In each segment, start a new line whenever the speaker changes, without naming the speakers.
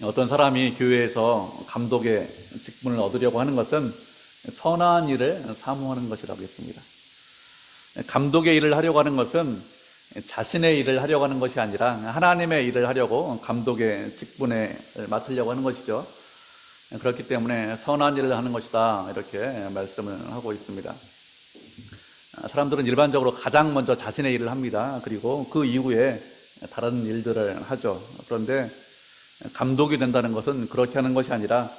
어떤 사람이 교회에서 감독의 직분을 얻으려고 하는 것은 선한 일을 사모하는 것이라고 했습니다. 감독의 일을 하려고 하는 것은 자신의 일을 하려고 하는 것이 아니라 하나님의 일을 하려고 감독의 직분을 맡으려고 하는 것이죠. 그렇기 때문에 선한 일을 하는 것이다, 이렇게 말씀을 하고 있습니다. 사람들은 일반적으로 가장 먼저 자신의 일을 합니다. 그리고 그 이후에 다른 일들을 하죠. 그런데 감독이 된다는 것은 그렇게 하는 것이 아니라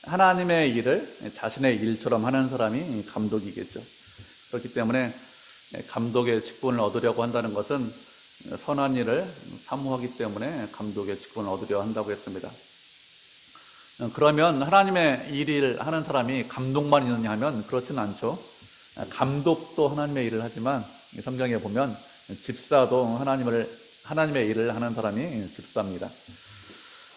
하나님의 일을 자신의 일처럼 하는 사람이 감독이겠죠. 그렇기 때문에 감독의 직분을 얻으려고 한다는 것은 선한 일을 사모하기 때문에 감독의 직분을 얻으려 한다고 했습니다. 그러면 하나님의 일을 하는 사람이 감독만 있느냐 하면 그렇지는 않죠. 감독도 하나님의 일을 하지만 성경에 보면 집사도 하나님의 일을 하는 사람이 집사입니다.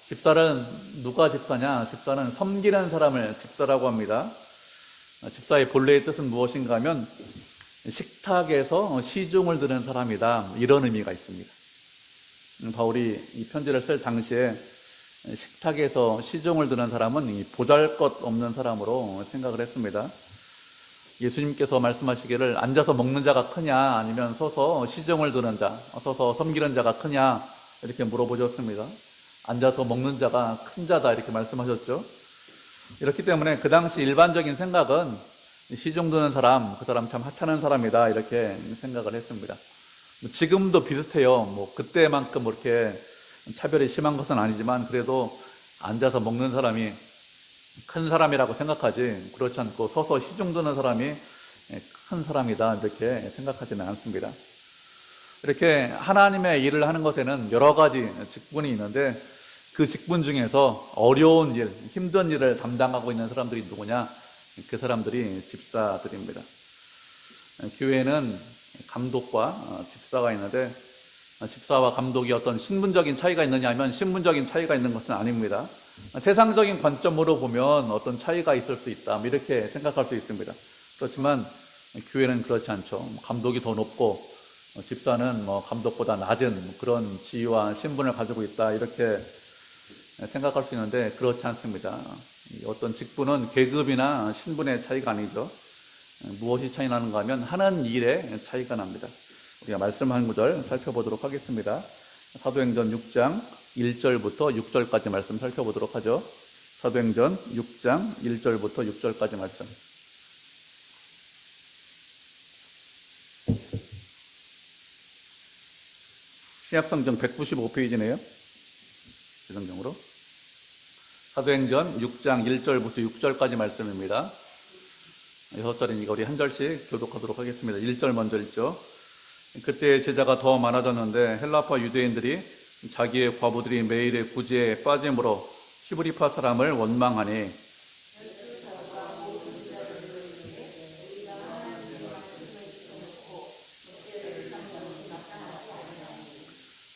집사는 누가 집사냐? 집사는 섬기는 사람을 집사라고 합니다. 집사의 본래의 뜻은 무엇인가 하면 식탁에서 시중을 드는 사람이다, 이런 의미가 있습니다. 바울이 이 편지를 쓸 당시에 식탁에서 시중을 드는 사람은 보잘것없는 사람으로 생각을 했습니다. 예수님께서 말씀하시기를 앉아서 먹는 자가 크냐, 아니면 서서 시중을 드는 자, 서서 섬기는 자가 크냐, 이렇게 물어보셨습니다. 앉아서 먹는 자가 큰 자다, 이렇게 말씀하셨죠. 이렇기 때문에 그 당시 일반적인 생각은 시중 드는 사람, 그 사람 참 하찮은 사람이다, 이렇게 생각을 했습니다. 지금도 비슷해요. 그때만큼 그렇게 차별이 심한 것은 아니지만 그래도 앉아서 먹는 사람이 큰 사람이라고 생각하지, 그렇지 않고 서서 시중 드는 사람이 큰 사람이다, 이렇게 생각하지는 않습니다. 이렇게 하나님의 일을 하는 것에는 여러 가지 직분이 있는데 그 직분 중에서 어려운 일, 힘든 일을 담당하고 있는 사람들이 누구냐? 그 사람들이 집사들입니다. 교회에는 감독과 집사가 있는데 집사와 감독이 어떤 신분적인 차이가 있느냐 하면 신분적인 차이가 있는 것은 아닙니다. 세상적인 관점으로 보면 어떤 차이가 있을 수 있다, 이렇게 생각할 수 있습니다. 그렇지만 교회는 그렇지 않죠. 감독이 더 높고 집사는 감독보다 낮은 그런 지위와 신분을 가지고 있다, 이렇게 생각할 수 있는데 그렇지 않습니다. 어떤 직분은 계급이나 신분의 차이가 아니죠. 무엇이 차이 나는가 하면 하는 일의 차이가 납니다. 우리가 말씀 한 구절 살펴보도록 하겠습니다. 사도행전 6장 1절부터 6절까지 말씀 살펴보도록 하죠. 사도행전 6장 1절부터 6절까지 말씀. 신약성경 195페이지네요. 제 성경으로. 사도행전 6장 1절부터 6절까지 말씀입니다. 6절이니까 우리 한 절씩 교독하도록 하겠습니다. 1절 먼저 읽죠. 그때 제자가 더 많아졌는데 헬라파 유대인들이 자기의 과부들이 매일의 구제에 빠짐으로 히브리파 사람을 원망하니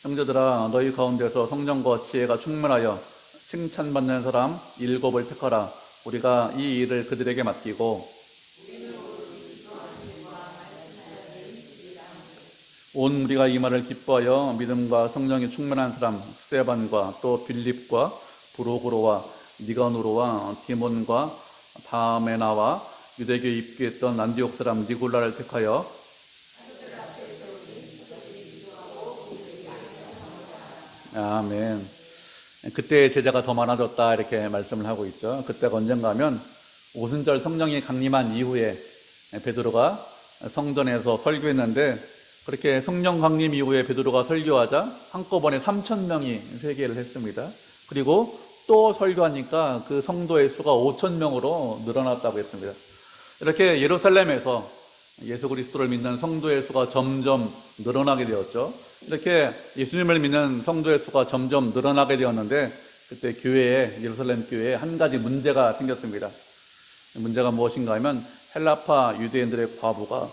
형제들아, 너희 가운데서 성령과 지혜가 충만하여 칭찬받는 사람 7을 택하라. 우리가 이 일을 그들에게 맡기고 온 우리가 이 말을 기뻐하여 믿음과 성령이 충만한 사람 스데반과 또 빌립과 브로고로와 니가노로와 디몬과 바메나와 유대교에 입교했던 안디옥 사람 니골라를 택하여 아멘. 그때 제자가 더 많아졌다, 이렇게 말씀을 하고 있죠. 그때가 언젠가 하면 오순절 성령이 강림한 이후에 베드로가 성전에서 설교했는데 그렇게 성령 강림 이후에 베드로가 설교하자 한꺼번에 3,000명이 회개를 했습니다. 그리고 또 설교하니까 그 성도의 수가 5,000명으로 늘어났다고 했습니다. 이렇게 예루살렘에서 예수 그리스도를 믿는 성도의 수가 점점 늘어나게 되었죠. 이렇게 예수님을 믿는 성도의 수가 점점 늘어나게 되었는데 그때 예루살렘 교회에 한 가지 문제가 생겼습니다. 문제가 무엇인가 하면 헬라파 유대인들의 과부가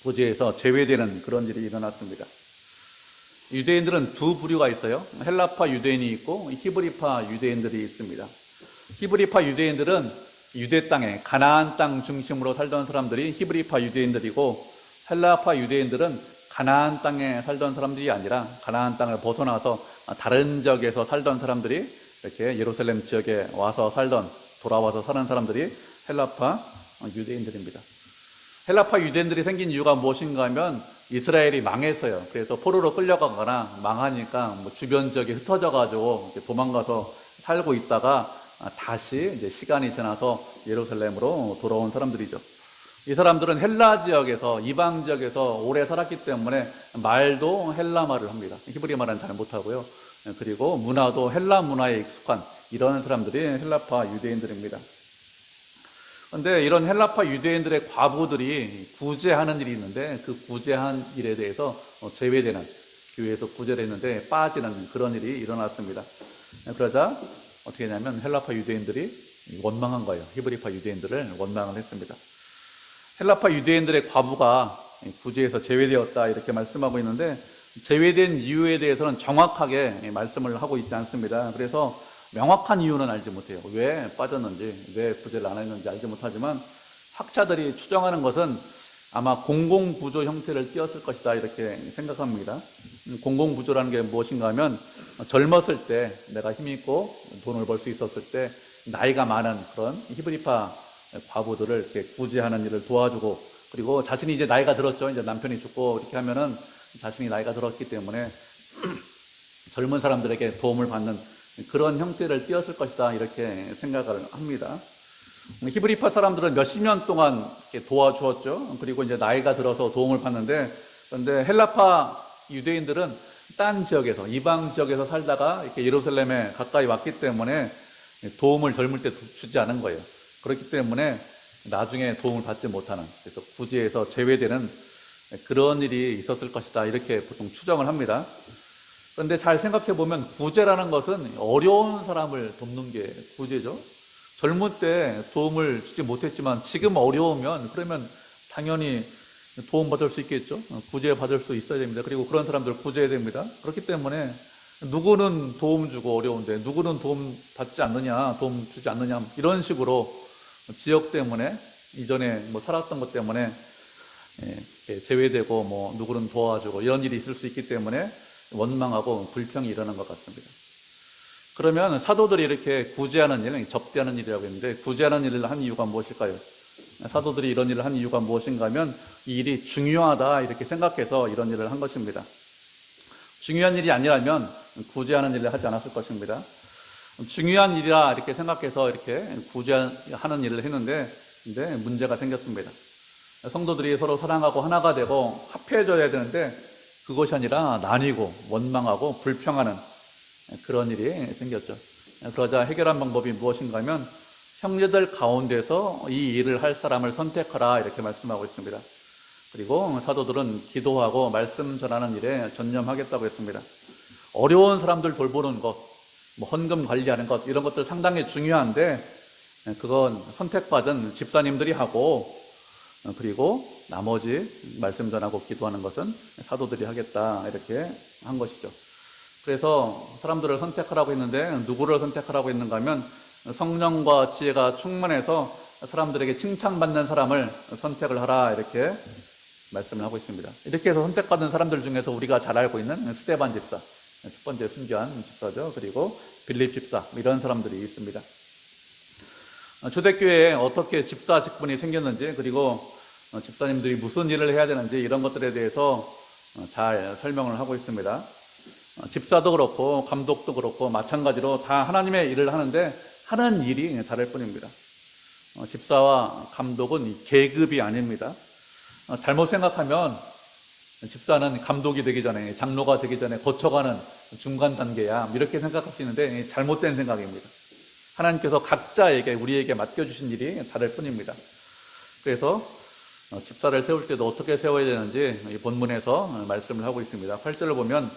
구제에서 제외되는 그런 일이 일어났습니다. 유대인들은 두 부류가 있어요. 헬라파 유대인이 있고 히브리파 유대인들이 있습니다. 히브리파 유대인들은 유대 땅에 가나안 땅 중심으로 살던 사람들이 히브리파 유대인들이고 헬라파 유대인들은 가나안 땅에 살던 사람들이 아니라 가나안 땅을 벗어나서 다른 지역에서 살던 사람들이 이렇게 예루살렘 지역에 와서 돌아와서 사는 사람들이 헬라파 유대인들입니다. 헬라파 유대인들이 생긴 이유가 무엇인가 하면 이스라엘이 망했어요. 그래서 포로로 끌려가거나 망하니까 주변 지역에 흩어져 가지고 도망가서 살고 있다가 다시 이제 시간이 지나서 예루살렘으로 돌아온 사람들이죠. 이 사람들은 헬라 지역에서, 이방 지역에서 오래 살았기 때문에 말도 헬라 말을 합니다. 히브리 말은 잘 못하고요. 그리고 문화도 헬라 문화에 익숙한 이런 사람들이 헬라파 유대인들입니다. 그런데 이런 헬라파 유대인들의 과부들이 구제하는 일이 있는데, 그 구제한 일에 대해서 제외되는, 교회에서 구제를 했는데 빠지는 그런 일이 일어났습니다. 그러자 어떻게 했냐면 헬라파 유대인들이 원망한 거예요. 히브리파 유대인들을 원망을 했습니다. 헬라파 유대인들의 과부가 구제에서 제외되었다 이렇게 말씀하고 있는데, 제외된 이유에 대해서는 정확하게 말씀을 하고 있지 않습니다. 그래서 명확한 이유는 알지 못해요. 왜 빠졌는지, 왜 구제를 안 했는지 알지 못하지만 학자들이 추정하는 것은 아마 공공부조 형태를 띄었을 것이다 이렇게 생각합니다. 공공부조라는 게 무엇인가 하면, 젊었을 때 내가 힘이 있고 돈을 벌 수 있었을 때 나이가 많은 그런 히브리파 과부들을 이렇게 구제하는 일을 도와주고, 그리고 자신이 이제 나이가 들었죠. 이제 남편이 죽고 이렇게 하면은 자신이 나이가 들었기 때문에 젊은 사람들에게 도움을 받는 그런 형태를 띄었을 것이다 이렇게 생각을 합니다. 히브리파 사람들은 몇십 년 동안 이렇게 도와주었죠. 그리고 이제 나이가 들어서 도움을 받는데, 그런데 헬라파 유대인들은 딴 지역에서, 이방 지역에서 살다가 이렇게 예루살렘에 가까이 왔기 때문에 도움을 젊을 때 주지 않은 거예요. 그렇기 때문에 나중에 도움을 받지 못하는, 그래서 구제에서 제외되는 그런 일이 있었을 것이다 이렇게 보통 추정을 합니다. 그런데 잘 생각해 보면 구제라는 것은 어려운 사람을 돕는 게 구제죠. 젊을 때 도움을 주지 못했지만 지금 어려우면 그러면 당연히 도움받을 수 있겠죠. 구제받을 수 있어야 됩니다. 그리고 그런 사람들 구제해야 됩니다. 그렇기 때문에 누구는 도움 주고 어려운데 누구는 도움 받지 않느냐, 도움 주지 않느냐, 이런 식으로 지역 때문에, 이전에 살았던 것 때문에 제외되고 누구는 도와주고 이런 일이 있을 수 있기 때문에 원망하고 불평이 일어난 것 같습니다. 그러면 사도들이 이렇게 구제하는 일, 접대하는 일이라고 했는데, 구제하는 일을 한 이유가 무엇일까요? 사도들이 이런 일을 한 이유가 무엇인가 하면 이 일이 중요하다 이렇게 생각해서 이런 일을 한 것입니다. 중요한 일이 아니라면 구제하는 일을 하지 않았을 것입니다. 중요한 일이라 이렇게 생각해서 이렇게 구제하는 일을 했는데, 근데 문제가 생겼습니다. 성도들이 서로 사랑하고 하나가 되고 합해져야 되는데 그것이 아니라 나뉘고 원망하고 불평하는 그런 일이 생겼죠. 그러자 해결한 방법이 무엇인가 하면 형제들 가운데서 이 일을 할 사람을 선택하라 이렇게 말씀하고 있습니다. 그리고 사도들은 기도하고 말씀 전하는 일에 전념하겠다고 했습니다. 어려운 사람들 돌보는 것, 헌금 관리하는 것, 이런 것들 상당히 중요한데 그건 선택받은 집사님들이 하고, 그리고 나머지 말씀 전하고 기도하는 것은 사도들이 하겠다 이렇게 한 것이죠. 그래서 사람들을 선택하라고 했는데 누구를 선택하라고 했는가 하면 성령과 지혜가 충만해서 사람들에게 칭찬받는 사람을 선택을 하라 이렇게 말씀을 하고 있습니다. 이렇게 해서 선택받은 사람들 중에서 우리가 잘 알고 있는 스데반 집사, 첫 번째 순교한 집사죠. 그리고 빌립 집사, 이런 사람들이 있습니다. 초대교회에 어떻게 집사 직분이 생겼는지, 그리고 집사님들이 무슨 일을 해야 되는지 이런 것들에 대해서 잘 설명을 하고 있습니다. 집사도 그렇고 감독도 그렇고 마찬가지로 다 하나님의 일을 하는데 하는 일이 다를 뿐입니다. 집사와 감독은 계급이 아닙니다. 잘못 생각하면 집사는 감독이 되기 전에, 장로가 되기 전에 거쳐가는 중간 단계야, 이렇게 생각할 수 있는데 잘못된 생각입니다. 하나님께서 각자에게, 우리에게 맡겨주신 일이 다를 뿐입니다. 그래서 집사를 세울 때도 어떻게 세워야 되는지 이 본문에서 말씀을 하고 있습니다. 8절을 보면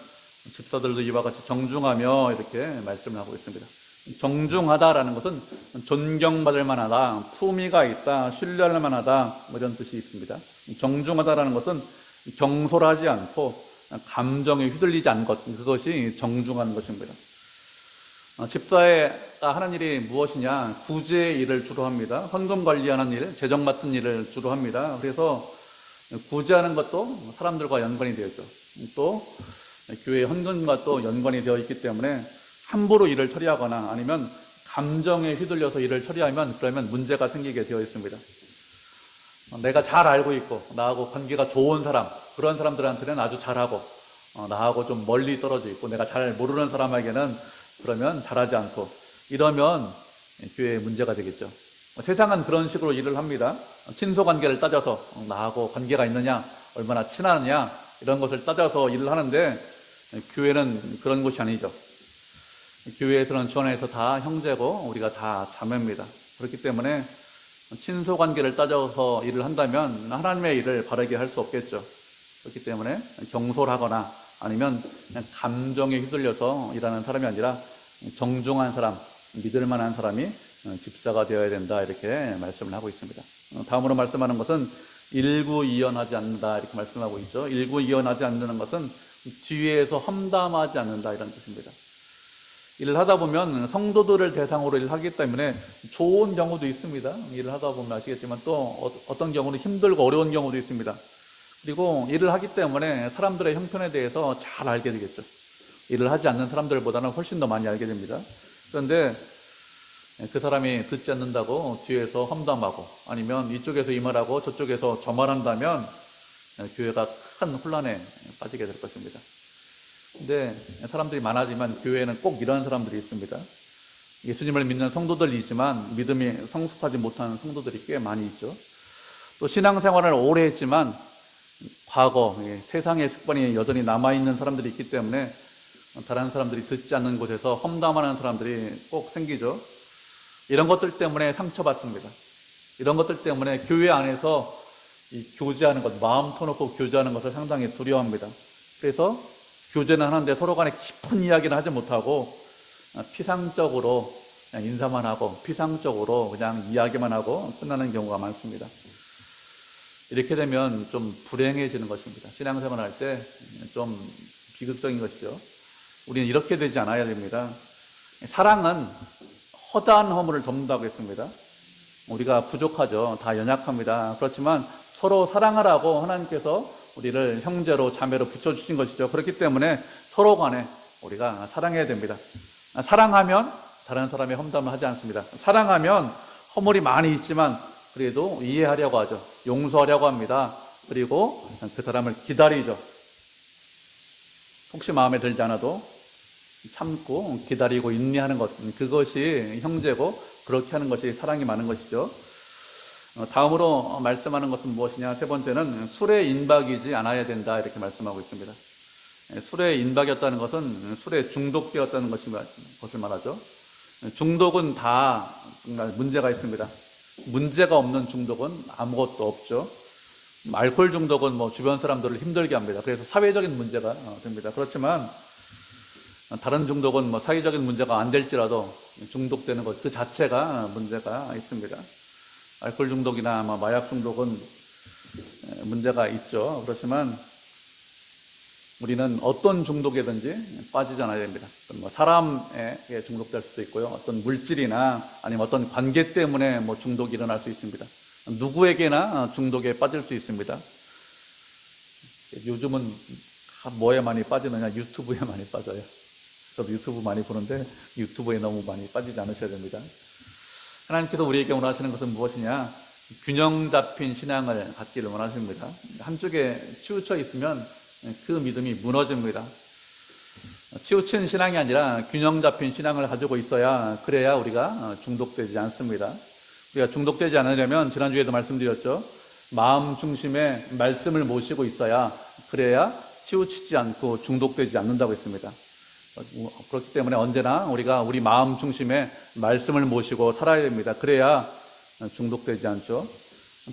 집사들도 이와 같이 정중하며 이렇게 말씀을 하고 있습니다. 정중하다라는 것은 존경받을 만하다, 품위가 있다, 신뢰할 만하다, 이런 뜻이 있습니다. 정중하다라는 것은 경솔하지 않고 감정에 휘둘리지 않은 것, 그것이 정중한 것입니다. 집사가 하는 일이 무엇이냐? 구제의 일을 주로 합니다. 헌금 관리하는 일, 재정 맡은 일을 주로 합니다. 그래서 구제하는 것도 사람들과 연관이 되어 있죠. 또 교회 헌금과 또 연관이 되어 있기 때문에 함부로 일을 처리하거나 아니면 감정에 휘둘려서 일을 처리하면 그러면 문제가 생기게 되어 있습니다. 내가 잘 알고 있고 나하고 관계가 좋은 사람, 그런 사람들한테는 아주 잘하고 나하고 좀 멀리 떨어져 있고 내가 잘 모르는 사람에게는 그러면 잘하지 않고 이러면 교회에 문제가 되겠죠. 세상은 그런 식으로 일을 합니다. 친소 관계를 따져서 나하고 관계가 있느냐, 얼마나 친하느냐 이런 것을 따져서 일을 하는데 교회는 그런 곳이 아니죠. 교회에서는 주 안에서 다 형제고 우리가 다 자매입니다. 그렇기 때문에 친소 관계를 따져서 일을 한다면 하나님의 일을 바르게 할 수 없겠죠. 그렇기 때문에 경솔하거나 아니면 그냥 감정에 휘둘려서 일하는 사람이 아니라 정중한 사람, 믿을 만한 사람이 집사가 되어야 된다 이렇게 말씀을 하고 있습니다. 다음으로 말씀하는 것은 일구이연하지 않는다 이렇게 말씀하고 있죠. 일구이연하지 않는 것은 뒤에서 험담하지 않는다 이런 뜻입니다. 일을 하다 보면 성도들을 대상으로 일을 하기 때문에 좋은 경우도 있습니다. 일을 하다 보면 아시겠지만 또 어떤 경우는 힘들고 어려운 경우도 있습니다. 그리고 일을 하기 때문에 사람들의 형편에 대해서 잘 알게 되겠죠. 일을 하지 않는 사람들보다는 훨씬 더 많이 알게 됩니다. 그런데 그 사람이 듣지 않는다고 뒤에서 험담하고 아니면 이쪽에서 이 말하고 저쪽에서 저 말한다면 교회가 큰 혼란에 빠지게 될 것입니다. 근데 사람들이 많아지만 교회에는 꼭 이런 사람들이 있습니다. 예수님을 믿는 성도들이지만 믿음이 성숙하지 못한 성도들이 꽤 많이 있죠. 또 신앙생활을 오래 했지만 과거 세상의 습관이 여전히 남아있는 사람들이 있기 때문에 다른 사람들이 듣지 않는 곳에서 험담하는 사람들이 꼭 생기죠. 이런 것들 때문에 상처받습니다. 이런 것들 때문에 교회 안에서 이 교제하는 것, 마음 터놓고 교제하는 것을 상당히 두려워합니다. 그래서 교제는 하는데 서로 간에 깊은 이야기는 하지 못하고 피상적으로 그냥 인사만 하고 피상적으로 그냥 이야기만 하고 끝나는 경우가 많습니다. 이렇게 되면 좀 불행해지는 것입니다. 신앙생활 할 때 좀 비극적인 것이죠. 우리는 이렇게 되지 않아야 됩니다. 사랑은 허다한 허물을 덮는다고 했습니다. 우리가 부족하죠. 다 연약합니다. 그렇지만 서로 사랑하라고 하나님께서 우리를 형제로 자매로 붙여주신 것이죠. 그렇기 때문에 서로 간에 우리가 사랑해야 됩니다. 사랑하면 다른 사람의 험담을 하지 않습니다. 사랑하면 허물이 많이 있지만 그래도 이해하려고 하죠. 용서하려고 합니다. 그리고 그 사람을 기다리죠. 혹시 마음에 들지 않아도 참고 기다리고 인내하는 것, 그것이 형제고 그렇게 하는 것이 사랑이 많은 것이죠. 다음으로 말씀하는 것은 무엇이냐? 세 번째는 술에 인박이지 않아야 된다 이렇게 말씀하고 있습니다. 술에 인박이었다는 것은 술에 중독되었다는 것을 말하죠. 중독은 다 문제가 있습니다. 문제가 없는 중독은 아무것도 없죠. 알코올 중독은 주변 사람들을 힘들게 합니다. 그래서 사회적인 문제가 됩니다. 그렇지만 다른 중독은 사회적인 문제가 안 될지라도 중독되는 것 그 자체가 문제가 있습니다. 알코올 중독이나 마약 중독은 문제가 있죠. 그렇지만 우리는 어떤 중독이든지 빠지지 않아야 됩니다. 사람에 중독될 수도 있고요. 어떤 물질이나 아니면 어떤 관계 때문에 중독이 일어날 수 있습니다. 누구에게나 중독에 빠질 수 있습니다. 요즘은 뭐에 많이 빠지느냐? 유튜브에 많이 빠져요. 저도 유튜브 많이 보는데 유튜브에 너무 많이 빠지지 않으셔야 됩니다. 하나님께서 우리에게 원하시는 것은 무엇이냐? 균형 잡힌 신앙을 갖기를 원하십니다. 한쪽에 치우쳐 있으면 그 믿음이 무너집니다. 치우친 신앙이 아니라 균형 잡힌 신앙을 가지고 있어야 그래야 우리가 중독되지 않습니다. 우리가 중독되지 않으려면 지난주에도 말씀드렸죠. 마음 중심에 말씀을 모시고 있어야 그래야 치우치지 않고 중독되지 않는다고 했습니다. 그렇기 때문에 언제나 우리가 우리 마음 중심에 말씀을 모시고 살아야 됩니다. 그래야 중독되지 않죠.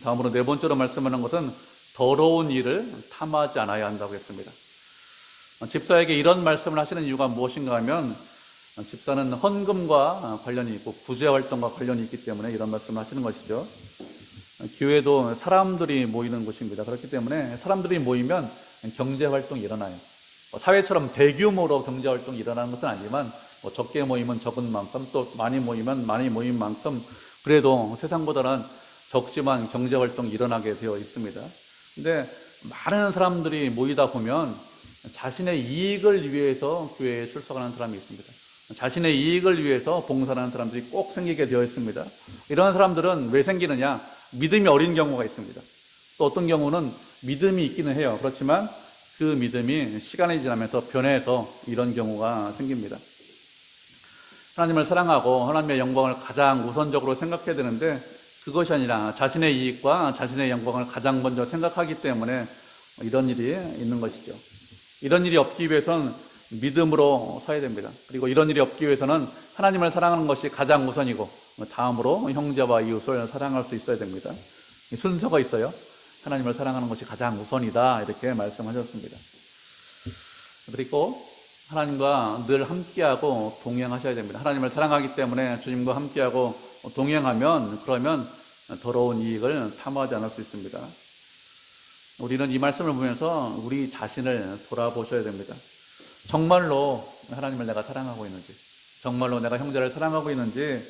다음으로 네 번째로 말씀하는 것은 더러운 일을 탐하지 않아야 한다고 했습니다. 집사에게 이런 말씀을 하시는 이유가 무엇인가 하면 집사는 헌금과 관련이 있고 구제활동과 관련이 있기 때문에 이런 말씀을 하시는 것이죠. 교회도 사람들이 모이는 곳입니다. 그렇기 때문에 사람들이 모이면 경제활동이 일어나요. 사회처럼 대규모로 경제활동이 일어나는 것은 아니지만 적게 모이면 적은 만큼 또 많이 모이면 많이 모인 만큼 그래도 세상보다는 적지만 경제활동이 일어나게 되어 있습니다. 근데 많은 사람들이 모이다 보면 자신의 이익을 위해서 교회에 출석하는 사람이 있습니다. 자신의 이익을 위해서 봉사하는 사람들이 꼭 생기게 되어 있습니다. 이런 사람들은 왜 생기느냐? 믿음이 어린 경우가 있습니다. 또 어떤 경우는 믿음이 있기는 해요. 그렇지만 그 믿음이 시간이 지나면서 변해서 이런 경우가 생깁니다. 하나님을 사랑하고 하나님의 영광을 가장 우선적으로 생각해야 되는데 그것이 아니라 자신의 이익과 자신의 영광을 가장 먼저 생각하기 때문에 이런 일이 있는 것이죠. 이런 일이 없기 위해서는 믿음으로 서야 됩니다. 그리고 이런 일이 없기 위해서는 하나님을 사랑하는 것이 가장 우선이고 다음으로 형제와 이웃을 사랑할 수 있어야 됩니다. 순서가 있어요. 하나님을 사랑하는 것이 가장 우선이다 이렇게 말씀하셨습니다. 그리고 하나님과 늘 함께하고 동행하셔야 됩니다. 하나님을 사랑하기 때문에 주님과 함께하고 동행하면 그러면 더러운 이익을 탐하지 않을 수 있습니다. 우리는 이 말씀을 보면서 우리 자신을 돌아보셔야 됩니다. 정말로 하나님을 내가 사랑하고 있는지, 정말로 내가 형제를 사랑하고 있는지,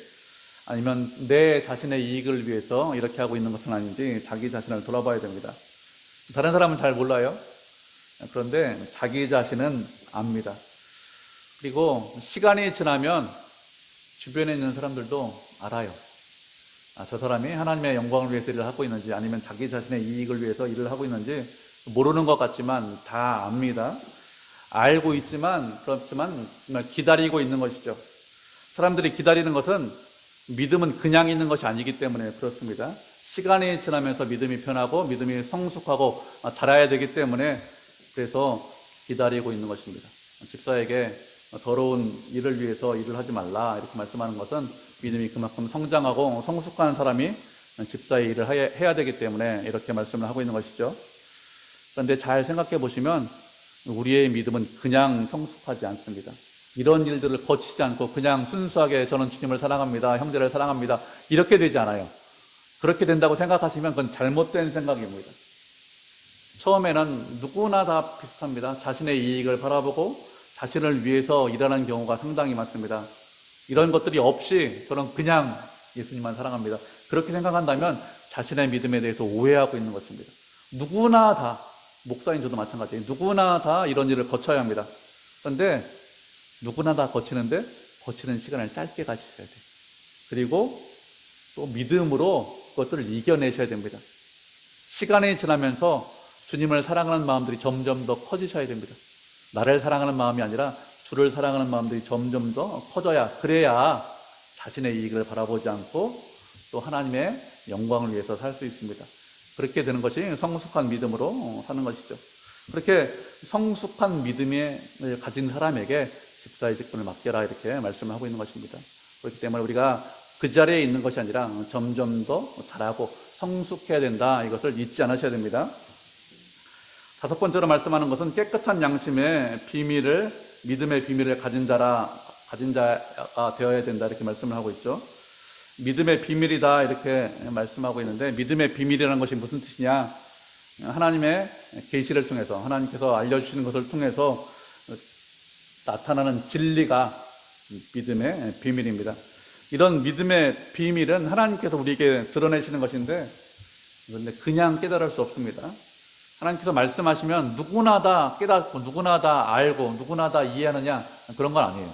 아니면 내 자신의 이익을 위해서 이렇게 하고 있는 것은 아닌지 자기 자신을 돌아봐야 됩니다. 다른 사람은 잘 몰라요. 그런데 자기 자신은 압니다. 그리고 시간이 지나면 주변에 있는 사람들도 알아요. 저 사람이 하나님의 영광을 위해서 일을 하고 있는지 아니면 자기 자신의 이익을 위해서 일을 하고 있는지 모르는 것 같지만 다 압니다. 알고 있지만 그렇지만 기다리고 있는 것이죠. 사람들이 기다리는 것은 믿음은 그냥 있는 것이 아니기 때문에 그렇습니다. 시간이 지나면서 믿음이 변하고 믿음이 성숙하고 자라야 되기 때문에 그래서 기다리고 있는 것입니다. 집사에게 더러운 일을 위해서 일을 하지 말라 이렇게 말씀하는 것은 믿음이 그만큼 성장하고 성숙한 사람이 집사의 일을 해야 되기 때문에 이렇게 말씀을 하고 있는 것이죠. 그런데 잘 생각해 보시면 우리의 믿음은 그냥 성숙하지 않습니다. 이런 일들을 거치지 않고 그냥 순수하게 저는 주님을 사랑합니다, 형제를 사랑합니다 이렇게 되지 않아요. 그렇게 된다고 생각하시면 그건 잘못된 생각입니다. 처음에는 누구나 다 비슷합니다. 자신의 이익을 바라보고 자신을 위해서 일하는 경우가 상당히 많습니다. 이런 것들이 없이 저는 그냥 예수님만 사랑합니다 그렇게 생각한다면 자신의 믿음에 대해서 오해하고 있는 것입니다. 누구나 다, 목사인 저도 마찬가지예요. 누구나 다 이런 일을 거쳐야 합니다. 그런데 누구나 다 거치는데 거치는 시간을 짧게 가지셔야 돼요. 그리고 또 믿음으로 그것들을 이겨내셔야 됩니다. 시간이 지나면서 주님을 사랑하는 마음들이 점점 더 커지셔야 됩니다. 나를 사랑하는 마음이 아니라 주를 사랑하는 마음들이 점점 더 커져야, 그래야 자신의 이익을 바라보지 않고 또 하나님의 영광을 위해서 살 수 있습니다. 그렇게 되는 것이 성숙한 믿음으로 사는 것이죠. 그렇게 성숙한 믿음을 가진 사람에게 집사의 직분을 맡겨라 이렇게 말씀을 하고 있는 것입니다. 그렇기 때문에 우리가 그 자리에 있는 것이 아니라 점점 더 자라고 성숙해야 된다, 이것을 잊지 않으셔야 됩니다. 다섯 번째로 말씀하는 것은 깨끗한 양심의 비밀을, 믿음의 비밀을 가진 자가 되어야 된다 이렇게 말씀을 하고 있죠. 믿음의 비밀이다 이렇게 말씀하고 있는데, 믿음의 비밀이라는 것이 무슨 뜻이냐? 하나님의 계시를 통해서, 하나님께서 알려주시는 것을 통해서 나타나는 진리가 믿음의 비밀입니다. 이런 믿음의 비밀은 하나님께서 우리에게 드러내시는 것인데, 그런데 그냥 깨달을 수 없습니다. 하나님께서 말씀하시면 누구나 다 깨닫고 누구나 다 알고 누구나 다 이해하느냐, 그런 건 아니에요.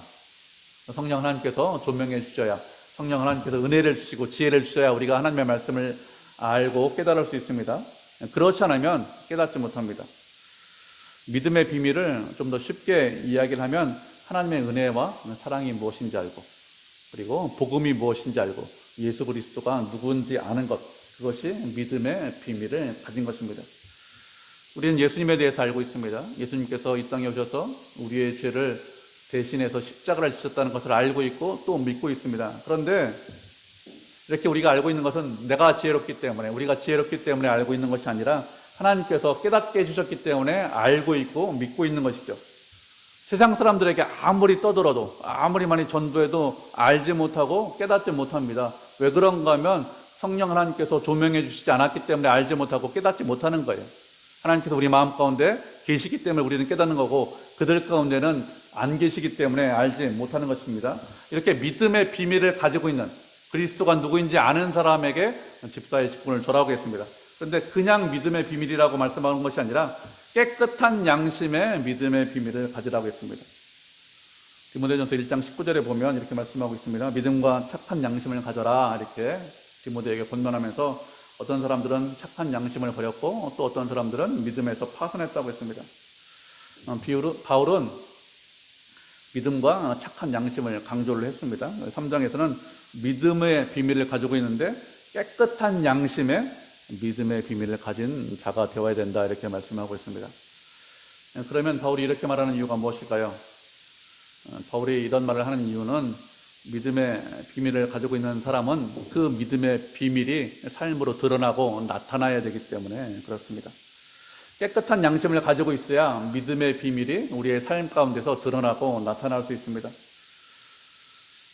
성령 하나님께서 조명해 주셔야, 성령 하나님께서 은혜를 주시고 지혜를 주셔야 우리가 하나님의 말씀을 알고 깨달을 수 있습니다. 그렇지 않으면 깨닫지 못합니다. 믿음의 비밀을 좀 더 쉽게 이야기를 하면 하나님의 은혜와 사랑이 무엇인지 알고, 그리고 복음이 무엇인지 알고, 예수 그리스도가 누구인지 아는 것, 그것이 믿음의 비밀을 가진 것입니다. 우리는 예수님에 대해서 알고 있습니다. 예수님께서 이 땅에 오셔서 우리의 죄를 대신해서 십자가를 지셨다는 것을 알고 있고 또 믿고 있습니다. 그런데 이렇게 우리가 알고 있는 것은 내가 지혜롭기 때문에, 우리가 지혜롭기 때문에 알고 있는 것이 아니라 하나님께서 깨닫게 해주셨기 때문에 알고 있고 믿고 있는 것이죠. 세상 사람들에게 아무리 떠들어도, 아무리 많이 전도해도 알지 못하고 깨닫지 못합니다. 왜 그런가 하면 성령 하나님께서 조명해 주시지 않았기 때문에 알지 못하고 깨닫지 못하는 거예요. 하나님께서 우리 마음 가운데 계시기 때문에 우리는 깨닫는 거고, 그들 가운데는 안 계시기 때문에 알지 못하는 것입니다. 이렇게 믿음의 비밀을 가지고 있는, 그리스도가 누구인지 아는 사람에게 집사의 직분을 전하고 있습니다. 그런데 그냥 믿음의 비밀이라고 말씀하는 것이 아니라 깨끗한 양심의 믿음의 비밀을 가지라고 했습니다. 디모데전서 1장 19절에 보면 이렇게 말씀하고 있습니다. 믿음과 착한 양심을 가져라, 이렇게 디모데에게 권면하면서 어떤 사람들은 착한 양심을 버렸고 또 어떤 사람들은 믿음에서 파손했다고 했습니다. 바울은 믿음과 착한 양심을 강조를 했습니다. 3장에서는 믿음의 비밀을 가지고 있는데 깨끗한 양심의 믿음의 비밀을 가진 자가 되어야 된다, 이렇게 말씀하고 있습니다. 그러면 바울이 이렇게 말하는 이유가 무엇일까요? 바울이 이런 말을 하는 이유는 믿음의 비밀을 가지고 있는 사람은 그 믿음의 비밀이 삶으로 드러나고 나타나야 되기 때문에 그렇습니다. 깨끗한 양심을 가지고 있어야 믿음의 비밀이 우리의 삶 가운데서 드러나고 나타날 수 있습니다.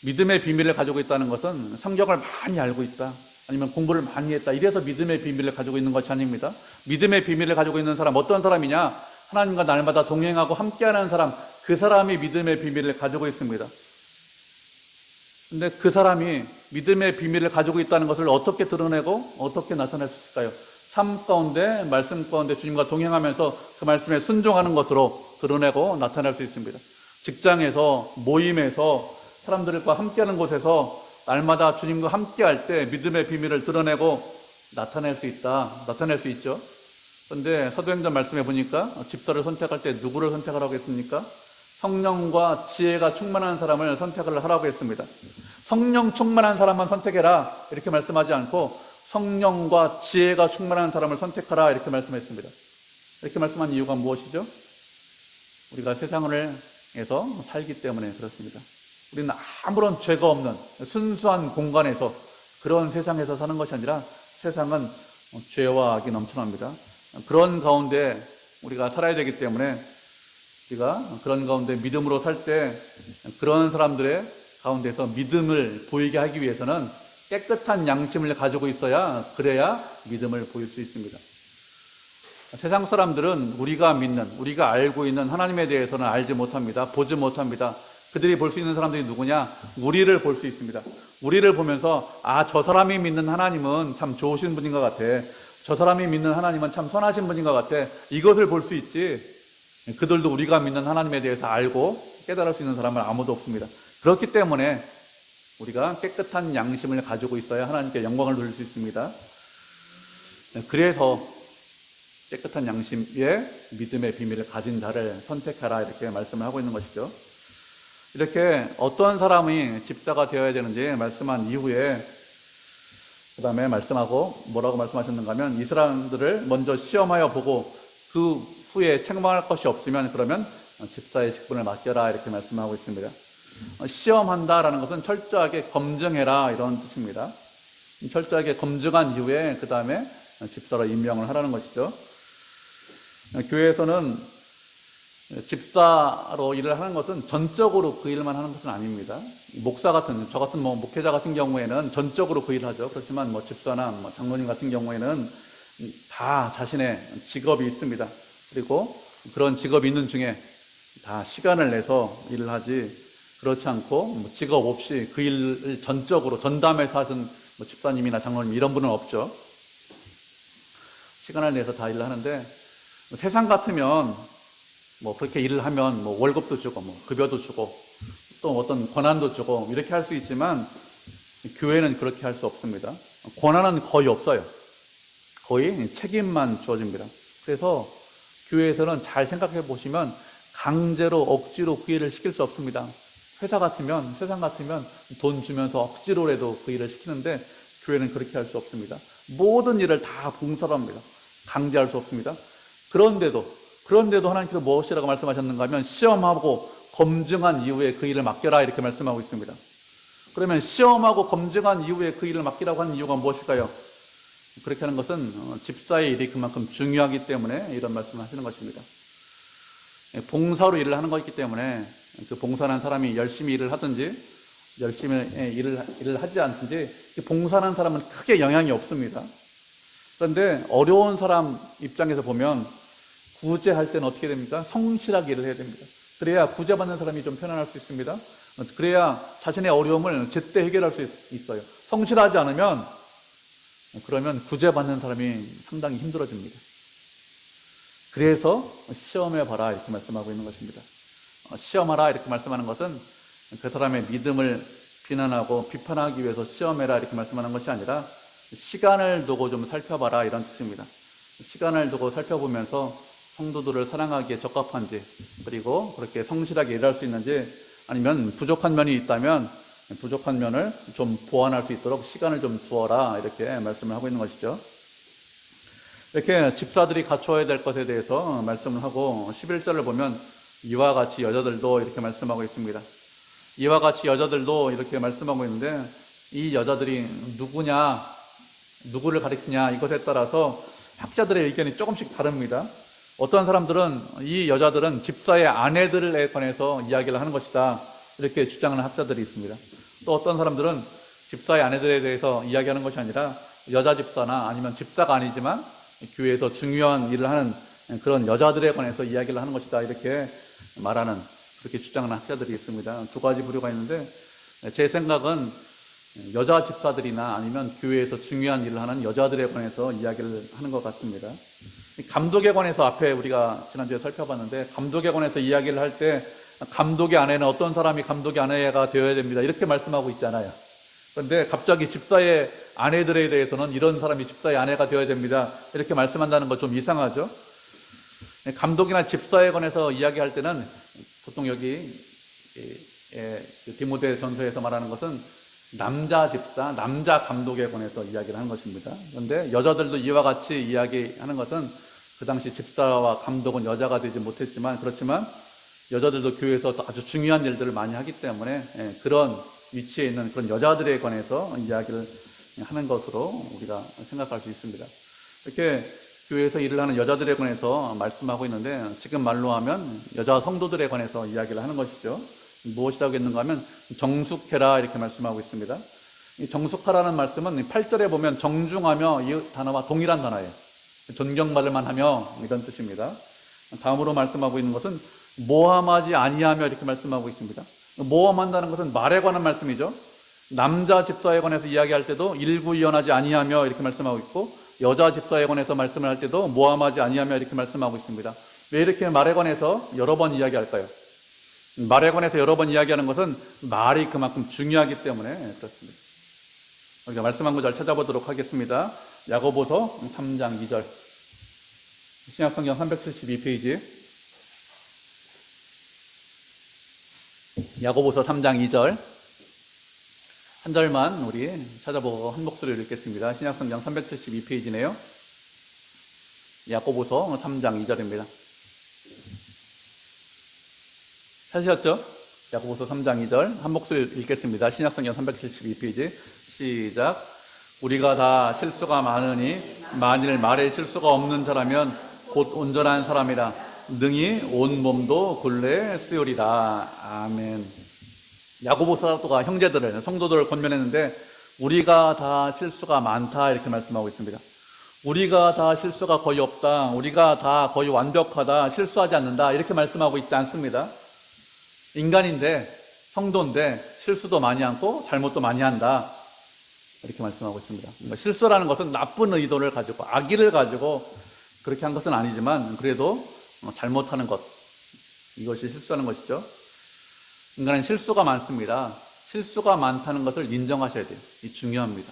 믿음의 비밀을 가지고 있다는 것은 성경을 많이 알고 있다, 아니면 공부를 많이 했다, 이래서 믿음의 비밀을 가지고 있는 것이 아닙니다. 믿음의 비밀을 가지고 있는 사람, 어떤 사람이냐? 하나님과 날마다 동행하고 함께하는 사람, 그 사람이 믿음의 비밀을 가지고 있습니다. 근데 그 사람이 믿음의 비밀을 가지고 있다는 것을 어떻게 드러내고 어떻게 나타낼 수 있을까요? 삶 가운데, 말씀 가운데 주님과 동행하면서 그 말씀에 순종하는 것으로 드러내고 나타낼 수 있습니다. 직장에서, 모임에서, 사람들과 함께하는 곳에서 날마다 주님과 함께할 때 믿음의 비밀을 드러내고 나타낼 수 있다, 나타낼 수 있죠. 그런데 사도행전 말씀해 보니까 집사를 선택할 때 누구를 선택하라고 했습니까? 성령과 지혜가 충만한 사람을 선택을 하라고 했습니다. 성령 충만한 사람만 선택해라, 이렇게 말씀하지 않고 성령과 지혜가 충만한 사람을 선택하라, 이렇게 말씀했습니다. 이렇게 말씀한 이유가 무엇이죠? 우리가 세상을 해서 살기 때문에 그렇습니다. 우리는 아무런 죄가 없는 순수한 공간에서, 그런 세상에서 사는 것이 아니라 세상은 죄와 악이 넘쳐납니다. 그런 가운데 우리가 살아야 되기 때문에 우리가 그런 가운데 믿음으로 살 때 그런 사람들의 가운데서 믿음을 보이게 하기 위해서는 깨끗한 양심을 가지고 있어야, 그래야 믿음을 보일 수 있습니다. 세상 사람들은 우리가 믿는, 우리가 알고 있는 하나님에 대해서는 알지 못합니다. 보지 못합니다. 그들이 볼 수 있는 사람들이 누구냐? 우리를 볼 수 있습니다. 우리를 보면서 저 사람이 믿는 하나님은 참 좋으신 분인 것 같아, 저 사람이 믿는 하나님은 참 선하신 분인 것 같아, 이것을 볼 수 있지, 그들도 우리가 믿는 하나님에 대해서 알고 깨달을 수 있는 사람은 아무도 없습니다. 그렇기 때문에 우리가 깨끗한 양심을 가지고 있어야 하나님께 영광을 돌릴 수 있습니다. 그래서 깨끗한 양심의 믿음의 비밀을 가진 자를 선택하라, 이렇게 말씀을 하고 있는 것이죠. 이렇게 어떤 사람이 집사가 되어야 되는지 말씀한 이후에 그 다음에 말씀하고 뭐라고 말씀하셨는가 하면, 이 사람들을 먼저 시험하여 보고 그 후에 책망할 것이 없으면 그러면 집사의 직분을 맡겨라, 이렇게 말씀하고 있습니다. 시험한다라는 것은 철저하게 검증해라, 이런 뜻입니다. 철저하게 검증한 이후에 그 다음에 집사로 임명을 하라는 것이죠. 교회에서는 집사로 일을 하는 것은 전적으로 그 일만 하는 것은 아닙니다. 목사 같은, 저 같은 목회자 같은 경우에는 전적으로 그 일을 하죠. 그렇지만 집사나 장로님 같은 경우에는 다 자신의 직업이 있습니다. 그리고 그런 직업이 있는 중에 다 시간을 내서 일을 하지, 그렇지 않고 직업 없이 그 일을 전적으로 전담해서 하신 집사님이나 장로님, 이런 분은 없죠. 시간을 내서 다 일을 하는데, 세상 같으면 그렇게 일을 하면 월급도 주고 급여도 주고 또 어떤 권한도 주고 이렇게 할 수 있지만, 교회는 그렇게 할 수 없습니다. 권한은 거의 없어요. 거의 책임만 주어집니다. 그래서 교회에서는 잘 생각해 보시면 강제로, 억지로 그 일을 시킬 수 없습니다. 회사 같으면, 세상 같으면 돈 주면서 억지로라도 그 일을 시키는데, 교회는 그렇게 할 수 없습니다. 모든 일을 다 봉사로 합니다. 강제할 수 없습니다. 그런데도 하나님께서 무엇이라고 말씀하셨는가 하면, 시험하고 검증한 이후에 그 일을 맡겨라, 이렇게 말씀하고 있습니다. 그러면 시험하고 검증한 이후에 그 일을 맡기라고 하는 이유가 무엇일까요? 그렇게 하는 것은 집사의 일이 그만큼 중요하기 때문에 이런 말씀을 하시는 것입니다. 봉사로 일을 하는 것이기 때문에 그 봉사하는 사람이 열심히 일을 하든지 열심히 일을 하지 않든지 봉사하는 사람은 크게 영향이 없습니다. 그런데 어려운 사람 입장에서 보면 구제할 때는 어떻게 됩니까? 성실하게 일을 해야 됩니다. 그래야 구제받는 사람이 좀 편안할 수 있습니다. 그래야 자신의 어려움을 제때 해결할 수 있어요. 성실하지 않으면 그러면 구제받는 사람이 상당히 힘들어집니다. 그래서 시험해봐라 이렇게 말씀하고 있는 것입니다. 시험하라 이렇게 말씀하는 것은 그 사람의 믿음을 비난하고 비판하기 위해서 시험해라 이렇게 말씀하는 것이 아니라 시간을 두고 좀 살펴봐라 이런 뜻입니다. 시간을 두고 살펴보면서 성도들을 사랑하기에 적합한지, 그리고 그렇게 성실하게 일할 수 있는지, 아니면 부족한 면이 있다면 부족한 면을 좀 보완할 수 있도록 시간을 좀 두어라 이렇게 말씀을 하고 있는 것이죠. 이렇게 집사들이 갖추어야 될 것에 대해서 말씀을 하고 11절을 보면 이와 같이 여자들도 이렇게 말씀하고 있습니다. 이와 같이 여자들도 이렇게 말씀하고 있는데, 이 여자들이 누구냐, 누구를 가리키냐 이것에 따라서 학자들의 의견이 조금씩 다릅니다. 어떤 사람들은 이 여자들은 집사의 아내들에 관해서 이야기를 하는 것이다 이렇게 주장하는 학자들이 있습니다. 또 어떤 사람들은 집사의 아내들에 대해서 이야기하는 것이 아니라 여자 집사나 아니면 집사가 아니지만 교회에서 중요한 일을 하는 그런 여자들에 관해서 이야기를 하는 것이다 이렇게 말하는, 그렇게 주장하는 학자들이 있습니다. 두 가지 부류가 있는데, 제 생각은 여자 집사들이나 아니면 교회에서 중요한 일을 하는 여자들에 관해서 이야기를 하는 것 같습니다. 감독에 관해서 앞에 우리가 지난주에 살펴봤는데, 감독에 관해서 이야기를 할 때 감독의 아내는 어떤 사람이 감독의 아내가 되어야 됩니다 이렇게 말씀하고 있잖아요. 그런데 갑자기 집사의 아내들에 대해서는 이런 사람이 집사의 아내가 되어야 됩니다 이렇게 말씀한다는 건 좀 이상하죠. 감독이나 집사에 관해서 이야기할 때는 보통 여기 디모데 전서에서 말하는 것은 남자 집사, 남자 감독에 관해서 이야기를 하는 것입니다. 그런데 여자들도 이와 같이 이야기하는 것은, 그 당시 집사와 감독은 여자가 되지 못했지만, 그렇지만 여자들도 교회에서 아주 중요한 일들을 많이 하기 때문에 그런 위치에 있는 그런 여자들에 관해서 이야기를 하는 것으로 우리가 생각할 수 있습니다. 이렇게 교회에서 일을 하는 여자들에 관해서 말씀하고 있는데, 지금 말로 하면 여자 성도들에 관해서 이야기를 하는 것이죠. 무엇이라고 했는가 하면 정숙해라 이렇게 말씀하고 있습니다. 이 정숙하라는 말씀은 8절에 보면 정중하며 이 단어와 동일한 단어예요. 존경받을만 하며 이런 뜻입니다. 다음으로 말씀하고 있는 것은 모함하지 아니하며 이렇게 말씀하고 있습니다. 모함한다는 것은 말에 관한 말씀이죠. 남자 집사에 관해서 이야기할 때도 일구이연하지 아니하며 이렇게 말씀하고 있고, 여자 집사에 관해서 말씀을 할 때도 모함하지 아니하며 이렇게 말씀하고 있습니다. 왜 이렇게 말에 관해서 여러 번 이야기할까요? 말에 관해서 여러 번 이야기하는 것은 말이 그만큼 중요하기 때문에 그렇습니다. 우리가 말씀한 거 잘 찾아보도록 하겠습니다. 야고보서 3장 2절, 신약성경 372페이지, 야고보서 3장 2절 한 절만 우리 찾아보고 한 목소리로 읽겠습니다. 신약성경 372페이지네요. 야고보서 3장 2절입니다. 찾으셨죠? 야고보서 3장 2절 한 목소리로 읽겠습니다. 신약성경 372페이지 시작. 우리가 다 실수가 많으니 만일 말에 실수가 없는 자라면 곧 온전한 사람이라 능히 온 몸도 굴레에 쓰요리라. 아멘. 야고보 사도가 형제들을, 성도들을 권면했는데 우리가 다 실수가 많다 이렇게 말씀하고 있습니다. 우리가 다 실수가 거의 없다, 우리가 다 거의 완벽하다, 실수하지 않는다 이렇게 말씀하고 있지 않습니다. 인간인데, 성도인데 실수도 많이 하고 잘못도 많이 한다 이렇게 말씀하고 있습니다. 그러니까 실수라는 것은 나쁜 의도를 가지고 악의를 가지고 그렇게 한 것은 아니지만 그래도 잘못하는 것, 이것이 실수하는 것이죠. 인간은 실수가 많습니다. 실수가 많다는 것을 인정하셔야 돼요. 이 중요합니다.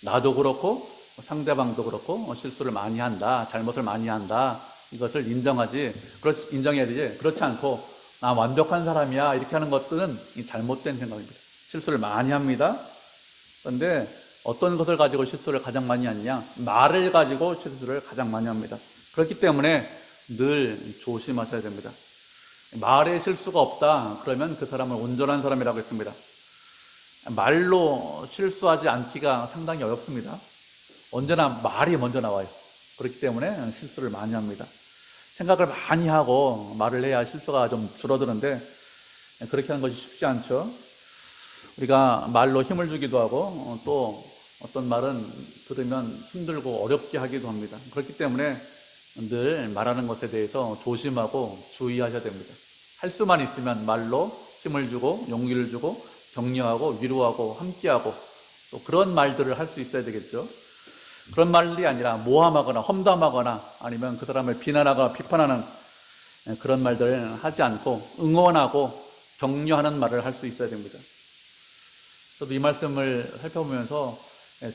나도 그렇고 상대방도 그렇고 실수를 많이 한다, 잘못을 많이 한다, 이것을 인정해야 되지. 그렇지 않고 나 완벽한 사람이야 이렇게 하는 것들은 잘못된 생각입니다. 실수를 많이 합니다. 그런데 어떤 것을 가지고 실수를 가장 많이 하느냐? 말을 가지고 실수를 가장 많이 합니다. 그렇기 때문에 늘 조심하셔야 됩니다. 말에 실수가 없다 그러면 그 사람을 온전한 사람이라고 했습니다. 말로 실수하지 않기가 상당히 어렵습니다. 언제나 말이 먼저 나와요. 그렇기 때문에 실수를 많이 합니다. 생각을 많이 하고 말을 해야 실수가 좀 줄어드는데 그렇게 하는 것이 쉽지 않죠. 우리가 말로 힘을 주기도 하고 또 어떤 말은 들으면 힘들고 어렵게 하기도 합니다. 그렇기 때문에 늘 말하는 것에 대해서 조심하고 주의하셔야 됩니다. 할 수만 있으면 말로 힘을 주고 용기를 주고 격려하고 위로하고 함께하고 또 그런 말들을 할 수 있어야 되겠죠. 그런 말이 아니라 모함하거나 험담하거나 아니면 그 사람을 비난하거나 비판하는 그런 말들을 하지 않고 응원하고 격려하는 말을 할 수 있어야 됩니다. 저도 이 말씀을 살펴보면서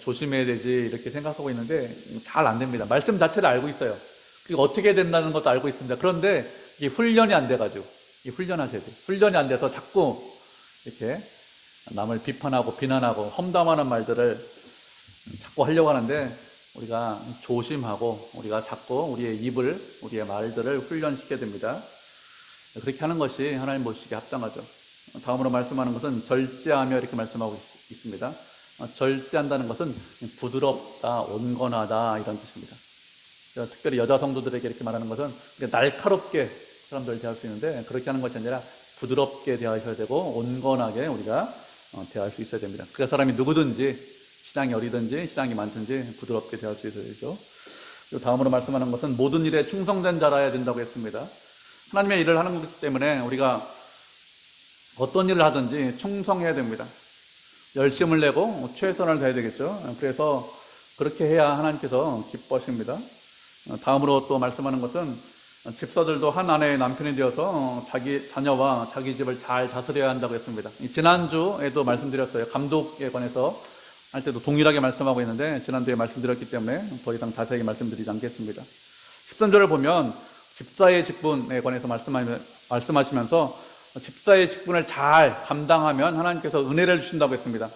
조심해야 되지 이렇게 생각하고 있는데 잘 안 됩니다. 말씀 자체를 알고 있어요. 그리고 어떻게 된다는 것도 알고 있습니다. 그런데 이게 훈련이 안 돼가지고 훈련하셔야 돼요. 훈련이 안 돼서 자꾸 이렇게 남을 비판하고 비난하고 험담하는 말들을 자꾸 하려고 하는데 우리가 조심하고 우리가 자꾸 우리의 입을 우리의 말들을 훈련시켜야 됩니다. 그렇게 하는 것이 하나님 보시기에 합당하죠. 다음으로 말씀하는 것은 절제하며 이렇게 말씀하고 있습니다. 절제한다는 것은 부드럽다, 온건하다 이런 뜻입니다. 특별히 여자 성도들에게 이렇게 말하는 것은 날카롭게 사람들을 대할 수 있는데 그렇게 하는 것이 아니라 부드럽게 대하셔야 되고 온건하게 우리가 대할 수 있어야 됩니다. 그 사람이 누구든지 신앙이 어리든지 신앙이 많든지 부드럽게 대할 수 있어야 되죠. 그리고 다음으로 말씀하는 것은 모든 일에 충성된 자라야 된다고 했습니다. 하나님의 일을 하는 거기 때문에 우리가 어떤 일을 하든지 충성해야 됩니다. 열심을 내고 최선을 다해야 되겠죠. 그래서 그렇게 해야 하나님께서 기뻐하십니다. 다음으로 또 말씀하는 것은 집사들도 한 아내의 남편이 되어서 자기 자녀와 자기 집을 잘 다스려야 한다고 했습니다. 지난주에도 말씀드렸어요. 감독에 관해서 할 때도 동일하게 말씀하고 있는데 지난주에 말씀드렸기 때문에 더 이상 자세히 말씀드리지 않겠습니다. 13절을 보면 집사의 직분에 관해서 말씀하시면서 집사의 직분을 잘 감당하면 하나님께서 은혜를 주신다고 했습니다.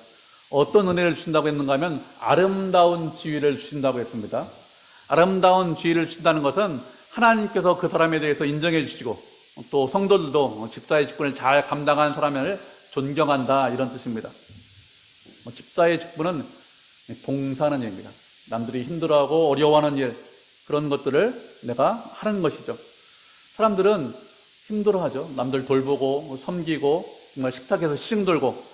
어떤 은혜를 주신다고 했는가 하면 아름다운 지위를 주신다고 했습니다. 아름다운 지위를 주신다는 것은 하나님께서 그 사람에 대해서 인정해 주시고 또 성도들도 집사의 직분을 잘 감당한 사람을 존경한다 이런 뜻입니다. 집사의 직분은 봉사하는 일입니다. 남들이 힘들어하고 어려워하는 일 그런 것들을 내가 하는 것이죠. 사람들은 힘들어하죠. 남들 돌보고 섬기고 정말 식탁에서 시중 돌고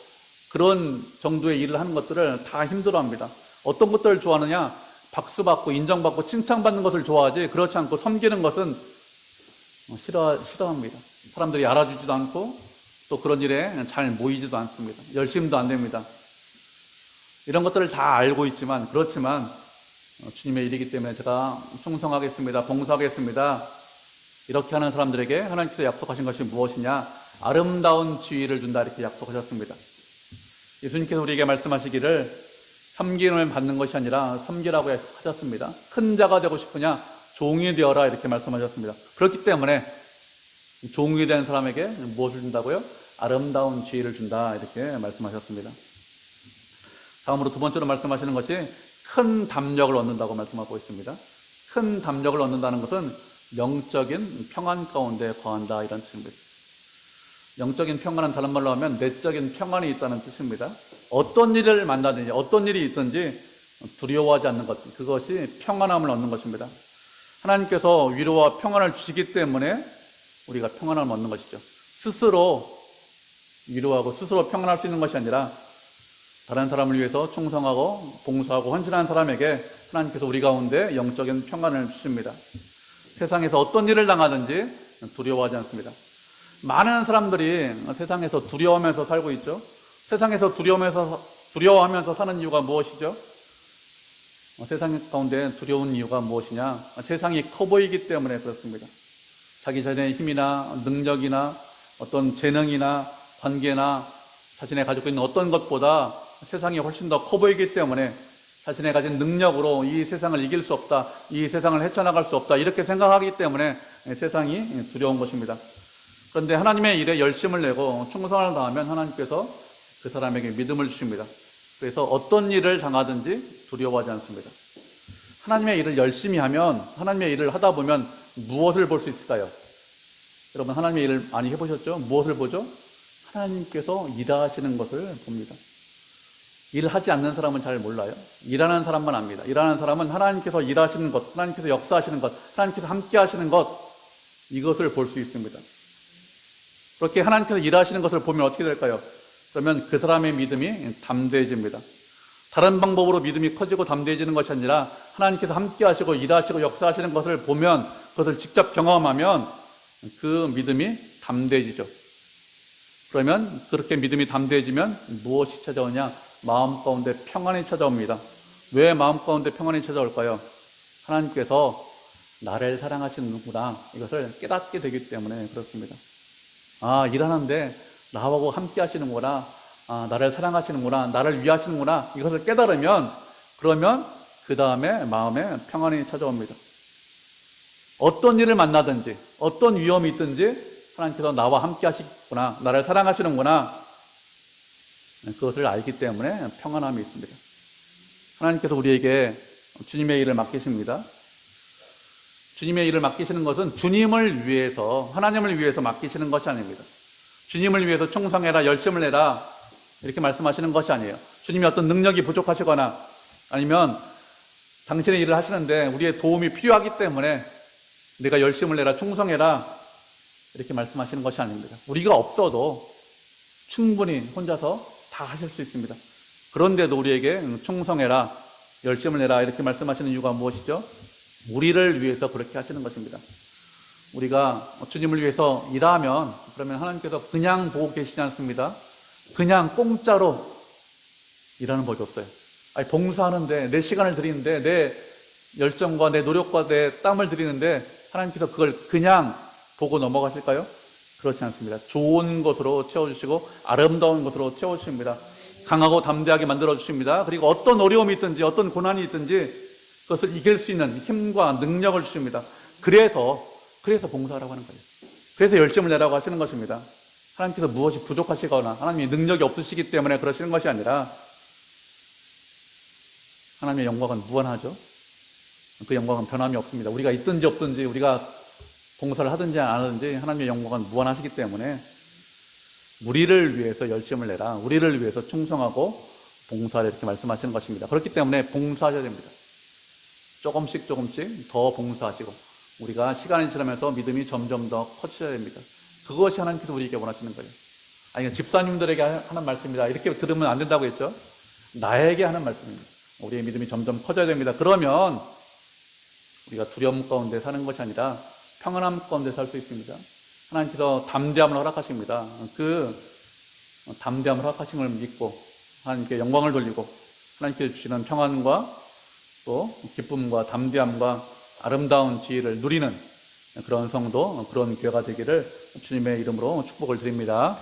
그런 정도의 일을 하는 것들을 다 힘들어합니다. 어떤 것들을 좋아하느냐? 박수받고 인정받고 칭찬받는 것을 좋아하지 그렇지 않고 섬기는 것은 싫어합니다. 사람들이 알아주지도 않고 또 그런 일에 잘 모이지도 않습니다. 열심도 안 됩니다. 이런 것들을 다 알고 있지만 그렇지만 주님의 일이기 때문에 제가 충성하겠습니다. 봉사하겠습니다. 이렇게 하는 사람들에게 하나님께서 약속하신 것이 무엇이냐? 아름다운 지위를 준다 이렇게 약속하셨습니다. 예수님께서 우리에게 말씀하시기를 섬김을 받는 것이 아니라 섬기라고 하셨습니다. 큰 자가 되고 싶으냐? 종이 되어라 이렇게 말씀하셨습니다. 그렇기 때문에 종이 된 사람에게 무엇을 준다고요? 아름다운 지위를 준다 이렇게 말씀하셨습니다. 다음으로 두 번째로 말씀하시는 것이 큰 담력을 얻는다고 말씀하고 있습니다. 큰 담력을 얻는다는 것은 영적인 평안 가운데 거한다 이런 뜻입니다. 영적인 평안은 다른 말로 하면 내적인 평안이 있다는 뜻입니다. 어떤 일을 만나든지 어떤 일이 있든지 두려워하지 않는 것 그것이 평안함을 얻는 것입니다. 하나님께서 위로와 평안을 주시기 때문에 우리가 평안함을 얻는 것이죠. 스스로 위로하고 스스로 평안할 수 있는 것이 아니라 다른 사람을 위해서 충성하고 봉사하고 헌신하는 사람에게 하나님께서 우리 가운데 영적인 평안을 주십니다. 세상에서 어떤 일을 당하든지 두려워하지 않습니다. 많은 사람들이 세상에서 두려워하면서 살고 있죠. 세상에서 두려워하면서 사는 이유가 무엇이죠? 세상 가운데 두려운 이유가 무엇이냐? 세상이 커 보이기 때문에 그렇습니다. 자기 자신의 힘이나 능력이나 어떤 재능이나 관계나 자신이 가지고 있는 어떤 것보다 세상이 훨씬 더 커 보이기 때문에 자신이 가진 능력으로 이 세상을 이길 수 없다, 이 세상을 헤쳐나갈 수 없다 이렇게 생각하기 때문에 세상이 두려운 것입니다. 그런데 하나님의 일에 열심을 내고 충성을 다하면 하나님께서 그 사람에게 믿음을 주십니다. 그래서 어떤 일을 당하든지 두려워하지 않습니다. 하나님의 일을 열심히 하면 하나님의 일을 하다 보면 무엇을 볼 수 있을까요? 여러분 하나님의 일을 많이 해보셨죠? 무엇을 보죠? 하나님께서 일하시는 것을 봅니다. 일을 하지 않는 사람은 잘 몰라요. 일하는 사람만 압니다. 일하는 사람은 하나님께서 일하시는 것, 하나님께서 역사하시는 것, 하나님께서 함께 하시는 것 이것을 볼 수 있습니다. 그렇게 하나님께서 일하시는 것을 보면 어떻게 될까요? 그러면 그 사람의 믿음이 담대해집니다. 다른 방법으로 믿음이 커지고 담대해지는 것이 아니라 하나님께서 함께 하시고 일하시고 역사하시는 것을 보면 그것을 직접 경험하면 그 믿음이 담대해지죠. 그러면 그렇게 믿음이 담대해지면 무엇이 찾아오냐? 마음 가운데 평안이 찾아옵니다. 왜 마음 가운데 평안이 찾아올까요? 하나님께서 나를 사랑하시는구나, 이것을 깨닫게 되기 때문에 그렇습니다. 일하는데 나하고 함께 하시는구나, 나를 사랑하시는구나, 나를 위하시는구나, 이것을 깨달으면, 그러면 그 다음에 마음에 평안이 찾아옵니다. 어떤 일을 만나든지 어떤 위험이 있든지 하나님께서 나와 함께 하시구나, 나를 사랑하시는구나, 그것을 알기 때문에 평안함이 있습니다. 하나님께서 우리에게 주님의 일을 맡기십니다. 주님의 일을 맡기시는 것은 주님을 위해서, 하나님을 위해서 맡기시는 것이 아닙니다. 주님을 위해서 충성해라, 열심을 내라, 이렇게 말씀하시는 것이 아니에요. 주님이 어떤 능력이 부족하시거나 아니면 당신의 일을 하시는데 우리의 도움이 필요하기 때문에 내가 열심을 내라, 충성해라, 이렇게 말씀하시는 것이 아닙니다. 우리가 없어도 충분히 혼자서 다 하실 수 있습니다. 그런데도 우리에게 충성해라, 열심을 내라, 이렇게 말씀하시는 이유가 무엇이죠? 우리를 위해서 그렇게 하시는 것입니다. 우리가 주님을 위해서 일하면, 그러면 하나님께서 그냥 보고 계시지 않습니다. 그냥 공짜로 일하는 법이 없어요. 봉사하는데, 내 시간을 드리는데, 내 열정과 내 노력과 내 땀을 드리는데 하나님께서 그걸 그냥 보고 넘어가실까요? 그렇지 않습니다. 좋은 것으로 채워주시고 아름다운 것으로 채워주십니다. 강하고 담대하게 만들어주십니다. 그리고 어떤 어려움이 있든지 어떤 고난이 있든지 그것을 이길 수 있는 힘과 능력을 주십니다. 그래서 봉사하라고 하는 거예요. 그래서 열심을 내라고 하시는 것입니다. 하나님께서 무엇이 부족하시거나 하나님이 능력이 없으시기 때문에 그러시는 것이 아니라 하나님의 영광은 무한하죠. 그 영광은 변함이 없습니다. 우리가 있든지 없든지, 우리가 봉사를 하든지 안 하든지 하나님의 영광은 무한하시기 때문에 우리를 위해서 열심을 내라, 우리를 위해서 충성하고 봉사를, 이렇게 말씀하시는 것입니다. 그렇기 때문에 봉사하셔야 됩니다. 조금씩 더 봉사하시고 우리가 시간이 지나면서 믿음이 점점 더 커져야 됩니다. 그것이 하나님께서 우리에게 원하시는 거예요. 집사님들에게 하는 말씀입니다. 이렇게 들으면 안 된다고 했죠. 나에게 하는 말씀입니다. 우리의 믿음이 점점 커져야 됩니다. 그러면 우리가 두려움 가운데 사는 것이 아니라 평안함 가운데 살 수 있습니다. 하나님께서 담대함을 허락하십니다. 그 담대함을 허락하신 걸 믿고 하나님께 영광을 돌리고 하나님께서 주시는 평안과 또 기쁨과 담대함과 아름다운 지혜를 누리는 그런 성도, 그런 교회가 되기를 주님의 이름으로 축복을 드립니다.